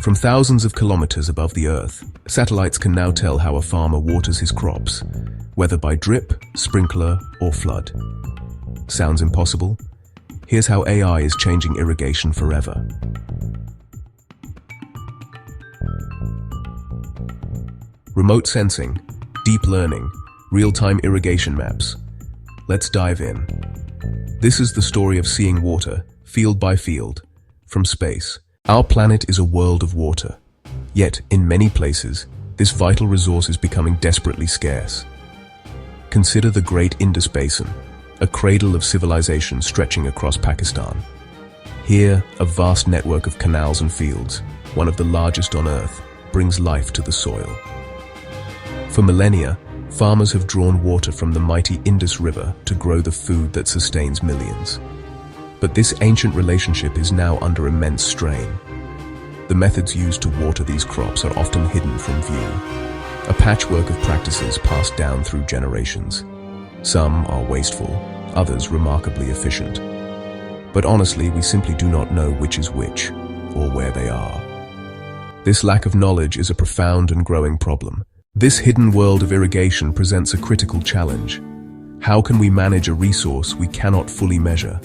From thousands of kilometers above the Earth, satellites can now tell how a farmer waters his crops, whether by drip, sprinkler, or flood. Sounds impossible? Here's how AI is changing irrigation forever. Remote sensing, deep learning, real-time irrigation maps. Let's dive in. This is the story of seeing water, field by field, from space. Our planet is a world of water. Yet, in many places, this vital resource is becoming desperately scarce. Consider the Great Indus Basin, a cradle of civilization stretching across Pakistan. Here, a vast network of canals and fields, one of the largest on Earth, brings life to the soil. For millennia, farmers have drawn water from the mighty Indus River to grow the food that sustains millions. But this ancient relationship is now under immense strain. The methods used to water these crops are often hidden from view, a patchwork of practices passed down through generations. Some are wasteful, others remarkably efficient. But honestly, we simply do not know which is which, or where they are. This lack of knowledge is a profound and growing problem. This hidden world of irrigation presents a critical challenge. How can we manage a resource we cannot fully measure?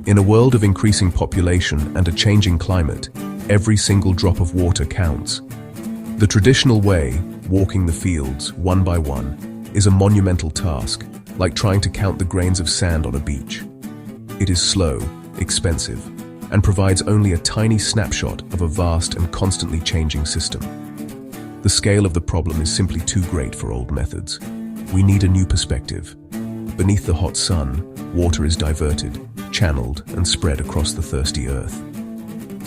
In a world of increasing population and a changing climate, every single drop of water counts. The traditional way, walking the fields one by one, is a monumental task, like trying to count the grains of sand on a beach. It is slow, expensive, and provides only a tiny snapshot of a vast and constantly changing system. The scale of the problem is simply too great for old methods. We need a new perspective. Beneath the hot sun, water is diverted, channeled, and spread across the thirsty earth.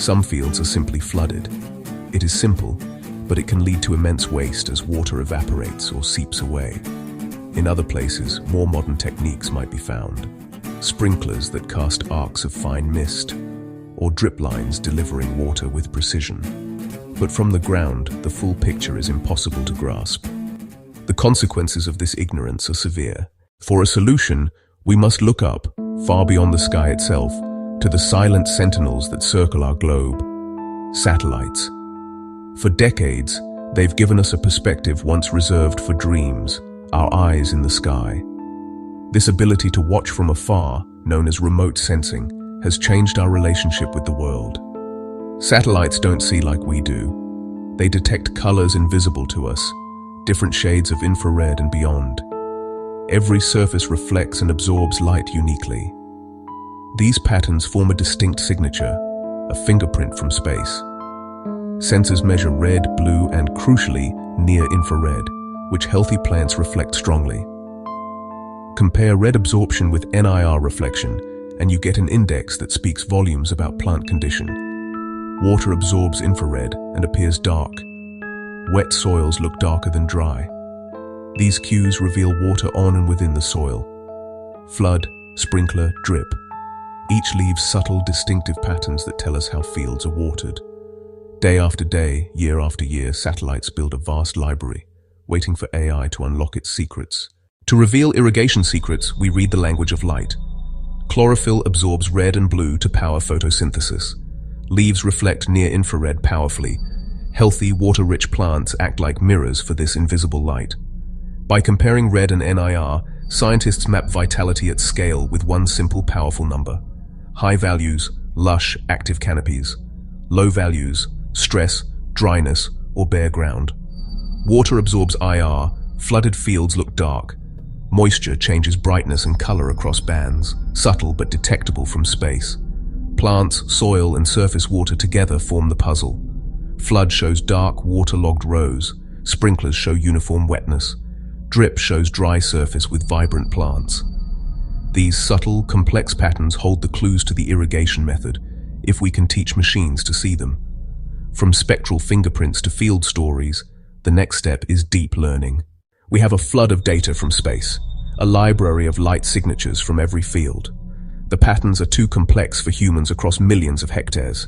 Some fields are simply flooded. It is simple, but it can lead to immense waste as water evaporates or seeps away. In other places, more modern techniques might be found. Sprinklers that cast arcs of fine mist, or drip lines delivering water with precision. But from the ground, the full picture is impossible to grasp. The consequences of this ignorance are severe. For a solution, we must look up, far beyond the sky itself, to the silent sentinels that circle our globe, satellites. For decades, they've given us a perspective once reserved for dreams, our eyes in the sky. This ability to watch from afar, known as remote sensing, has changed our relationship with the world. Satellites don't see like we do. They detect colors invisible to us, different shades of infrared and beyond. Every surface reflects and absorbs light uniquely. These patterns form a distinct signature, a fingerprint from space. Sensors measure red, blue, and crucially, near-infrared, which healthy plants reflect strongly. Compare red absorption with NIR reflection, and you get an index that speaks volumes about plant condition. Water absorbs infrared and appears dark. Wet soils look darker than dry. These cues reveal water on and within the soil. Flood, sprinkler, drip. Each leaves subtle, distinctive patterns that tell us how fields are watered. Day after day, year after year, satellites build a vast library, waiting for AI to unlock its secrets. To reveal irrigation secrets, we read the language of light. Chlorophyll absorbs red and blue to power photosynthesis. Leaves reflect near-infrared powerfully. Healthy, water-rich plants act like mirrors for this invisible light. By comparing red and NIR, scientists map vitality at scale with one simple, powerful number. High values, lush, active canopies. Low values, stress, dryness, or bare ground. Water absorbs IR, flooded fields look dark. Moisture changes brightness and color across bands, subtle but detectable from space. Plants, soil, and surface water together form the puzzle. Flood shows dark, waterlogged rows. Sprinklers show uniform wetness. Drip shows dry surface with vibrant plants. These subtle, complex patterns hold the clues to the irrigation method, if we can teach machines to see them. From spectral fingerprints to field stories, the next step is deep learning. We have a flood of data from space, a library of light signatures from every field. The patterns are too complex for humans across millions of hectares.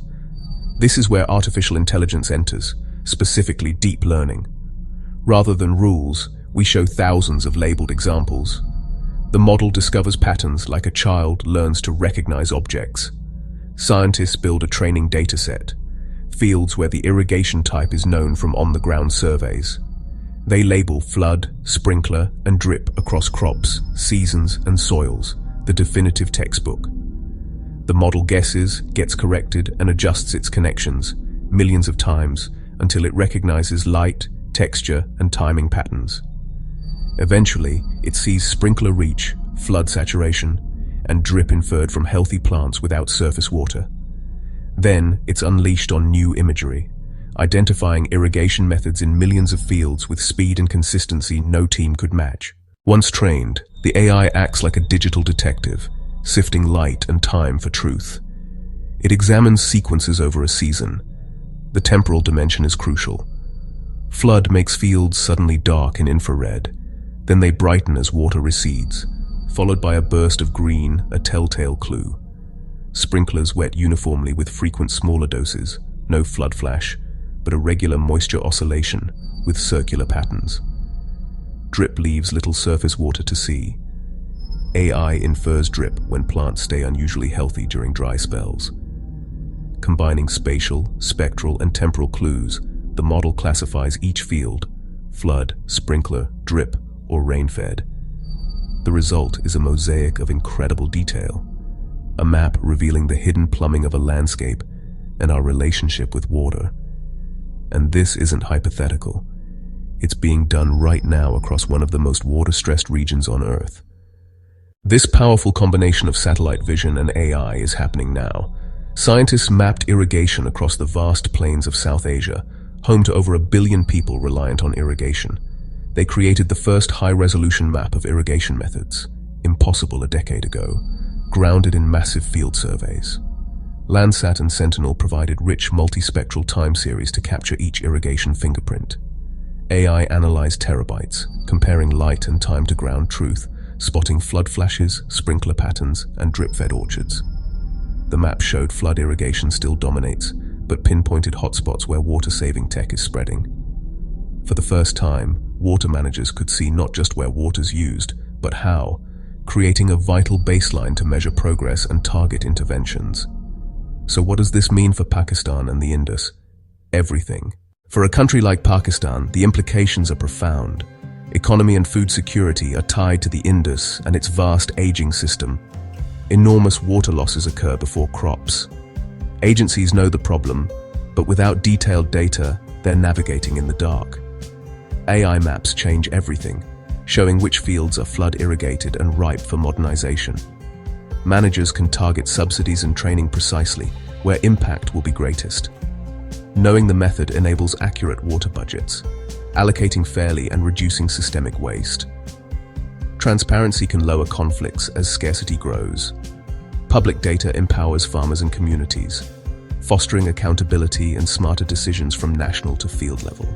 This is where artificial intelligence enters, specifically deep learning. Rather than rules, we show thousands of labeled examples. The model discovers patterns like a child learns to recognize objects. Scientists build a training dataset. fields where the irrigation type is known from on-the-ground surveys. They label flood, sprinkler, and drip across crops, seasons, and soils, the definitive textbook. The model guesses, gets corrected, and adjusts its connections millions of times until it recognizes light, texture, and timing patterns. Eventually, it sees sprinkler reach, flood saturation, and drip inferred from healthy plants without surface water. Then, it's unleashed on new imagery, identifying irrigation methods in millions of fields with speed and consistency no team could match. Once trained, the AI acts like a digital detective, sifting light and time for truth. It examines sequences over a season. The temporal dimension is crucial. Flood makes fields suddenly dark in infrared. Then they brighten as water recedes, followed by a burst of green, a telltale clue. Sprinklers wet uniformly with frequent smaller doses, no flood flash, but a regular moisture oscillation with circular patterns. Drip leaves little surface water to see. AI infers drip when plants stay unusually healthy during dry spells. Combining spatial, spectral, and temporal clues, the model classifies each field: flood, sprinkler, drip, or rain-fed. The result is a mosaic of incredible detail, a map revealing the hidden plumbing of a landscape and our relationship with water. And this isn't hypothetical. It's being done right now across one of the most water-stressed regions on Earth. This powerful combination of satellite vision and AI is happening now. Scientists mapped irrigation across the vast plains of South Asia, home to over 1 billion people reliant on irrigation. They created the first high-resolution map of irrigation methods, impossible a decade ago, grounded in massive field surveys. Landsat and Sentinel provided rich multispectral time series to capture each irrigation fingerprint. AI analyzed terabytes, comparing light and time to ground truth, spotting flood flashes, sprinkler patterns, and drip-fed orchards. The map showed flood irrigation still dominates, but pinpointed hotspots where water-saving tech is spreading. For the first time, water managers could see not just where water's used, but how, creating a vital baseline to measure progress and target interventions. So what does this mean for Pakistan and the Indus? Everything. For a country like Pakistan, the implications are profound. Economy and food security are tied to the Indus and its vast aging system. Enormous water losses occur before crops. Agencies know the problem, but without detailed data, they're navigating in the dark. AI maps change everything, showing which fields are flood irrigated and ripe for modernization. Managers can target subsidies and training precisely where impact will be greatest. Knowing the method enables accurate water budgets, allocating fairly and reducing systemic waste. Transparency can lower conflicts as scarcity grows. Public data empowers farmers and communities, fostering accountability and smarter decisions from national to field level.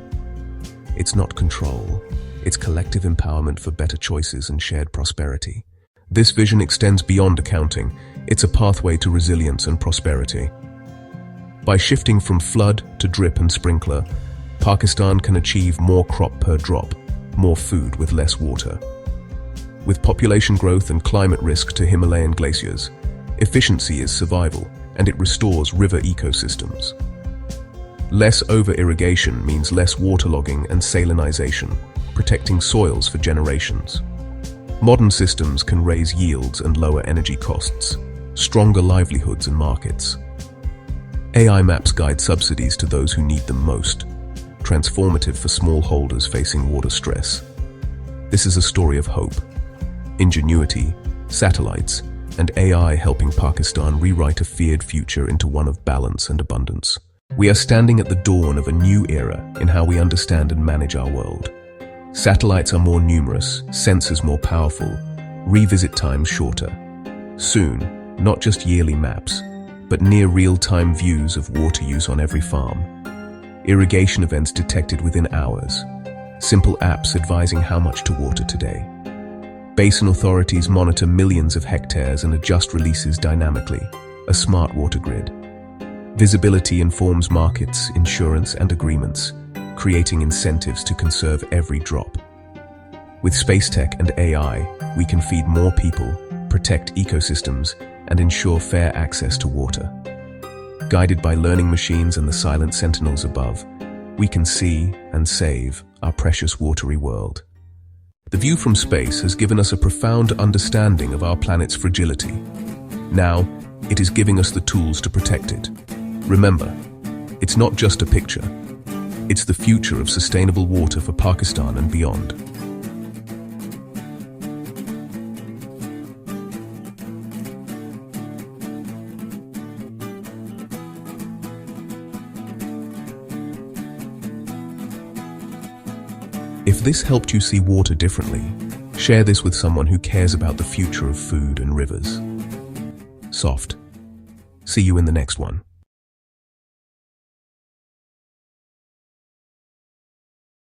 It's not control, it's collective empowerment for better choices and shared prosperity. This vision extends beyond accounting. It's a pathway to resilience and prosperity. By shifting from flood to drip and sprinkler, Pakistan can achieve more crop per drop, more food with less water. With population growth and climate risk to Himalayan glaciers, efficiency is survival, and it restores river ecosystems. Less over-irrigation means less waterlogging and salinization, protecting soils for generations. Modern systems can raise yields and lower energy costs, stronger livelihoods and markets. AI maps guide subsidies to those who need them most, transformative for smallholders facing water stress. This is a story of hope, ingenuity, satellites, and AI helping Pakistan rewrite a feared future into one of balance and abundance. We are standing at the dawn of a new era in how we understand and manage our world. Satellites are more numerous, sensors more powerful, revisit times shorter. Soon, not just yearly maps, but near real-time views of water use on every farm. Irrigation events detected within hours. Simple apps advising how much to water today. Basin authorities monitor millions of hectares and adjust releases dynamically, a smart water grid. Visibility informs markets, insurance, and agreements, creating incentives to conserve every drop. With space tech and AI, we can feed more people, protect ecosystems, and ensure fair access to water. Guided by learning machines and the silent sentinels above, we can see and save our precious watery world. The view from space has given us a profound understanding of our planet's fragility. Now, it is giving us the tools to protect it. Remember, it's not just a picture. It's the future of sustainable water for Pakistan and beyond. If this helped you see water differently, share this with someone who cares about the future of food and rivers. Soft. See you in the next one.